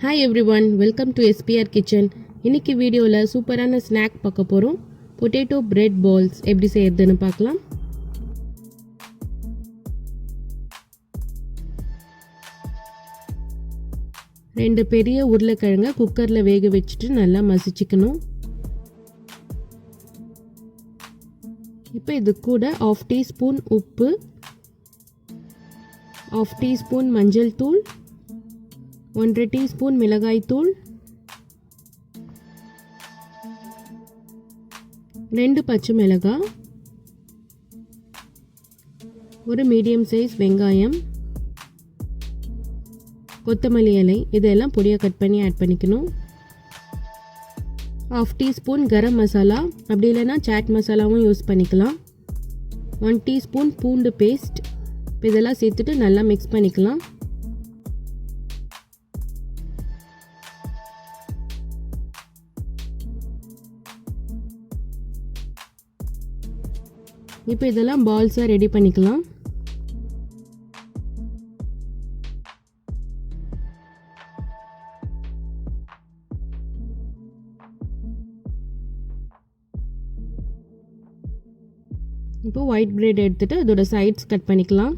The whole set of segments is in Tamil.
Hi everyone, welcome to SPR Kitchen. இன்னைக்கு வீடியோல சூப்பரான ஸ்நாக் பார்க்க போறோம். பொட்டேட்டோ பிரெட் பால்ஸ் எப்படி செய்யறதுன்னு பார்க்கலாம். ரெண்டு பெரிய உருளைக்கிழங்கை குக்கர்ல வேக வச்சிட்டு நல்லா மசிச்சுக்கணும். இப்போ இது கூட 1/2 டீஸ்பூன் உப்பு, 1/2 டீஸ்பூன் மஞ்சள் தூள், 1/2 டீஸ்பூன் மிளகாய் தூள், 2 பச்சை மிளகாய், ஒரு மீடியம் சைஸ் வெங்காயம், கொத்தமல்லி இலை இதெல்லாம் பொடியாக கட் பண்ணி ஆட் பண்ணிக்கணும். 1/2 டீஸ்பூன் கரம் மசாலா, அப்படி இல்லைன்னா சாட் மசாலாவும் யூஸ் பண்ணிக்கலாம். 1 டீஸ்பூன் பூண்டு பேஸ்ட். இதெல்லாம் சேர்த்துட்டு நல்லா மிக்ஸ் பண்ணிக்கலாம். இப்போ இதெல்லாம் பால்ஸாக ரெடி பண்ணிக்கலாம். இப்போ ஒயிட் பிரெட் எடுத்துட்டு அதோட சைட்ஸ் கட் பண்ணிக்கலாம்.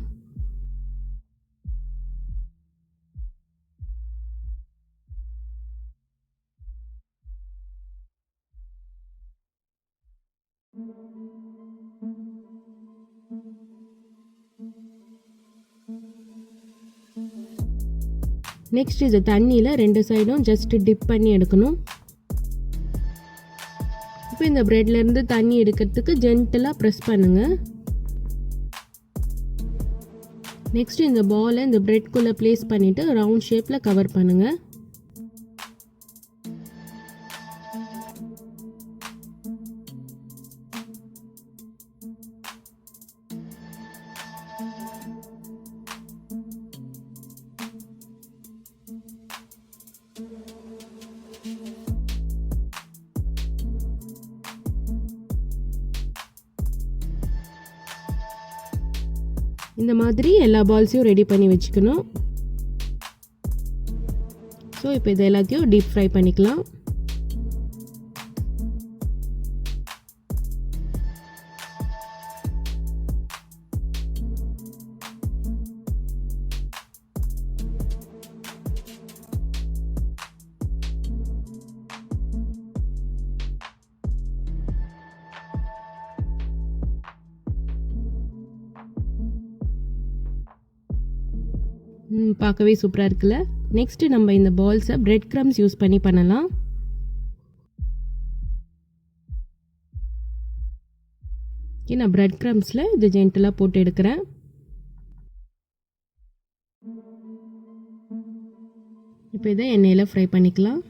நெக்ஸ்ட் இது தண்ணியில் 2 சைடும் ஜஸ்ட் டிப் பண்ணி எடுக்கணும். இப்போ இந்த பிரெட்லேருந்து தண்ணி எடுக்கிறதுக்கு ஜென்டலாக ப்ரெஸ் பண்ணுங்கள். நெக்ஸ்ட் இந்த பாலை இந்த பிரெட்குள்ளே ப்ளேஸ் பண்ணிவிட்டு ரவுண்ட் ஷேப்பில் கவர் பண்ணுங்கள். இந்த மாதிரி எல்லா பால்ஸையும் ரெடி பண்ணி வச்சுக்கணும். ஸோ இப்போ இது எல்லாத்தையும் டீப் ஃப்ரை பண்ணிக்கலாம். பார்க்கவே சூப்பராக இருக்குல்ல. நெக்ஸ்ட்டு நம்ம இந்த பால்ஸை பிரெட் க்ரம்ஸ் யூஸ் பண்ணி பண்ணலாம். நான் பிரெட் க்ரம்ஸில் இது ஜென்டலாக போட்டு எடுக்கிறேன். இப்போ இதை எண்ணெயில் ஃப்ரை பண்ணிக்கலாம்.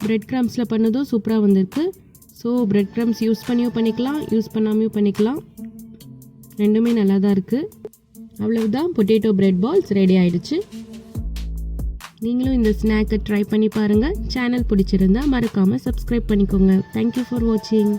பிரெட் க்ரம்ஸில் பண்ணதும் சூப்பராக வந்திருக்கு. ஸோ பிரெட் க்ரம்ஸ் யூஸ் பண்ணியும் பண்ணிக்கலாம், யூஸ் பண்ணாமையும் பண்ணிக்கலாம். ரெண்டுமே நல்லா தான் இருக்குது. அவ்வளவுதான், பொட்டேட்டோ பிரெட் பால்ஸ் ரெடி ஆகிடுச்சு. நீங்களும் இந்த ஸ்நாக்கை ட்ரை பண்ணி பாருங்கள். சேனல் பிடிச்சிருந்தா மறக்காமல் சப்ஸ்கிரைப் பண்ணிக்கோங்க. தேங்க்யூ ஃபார் வாட்சிங்.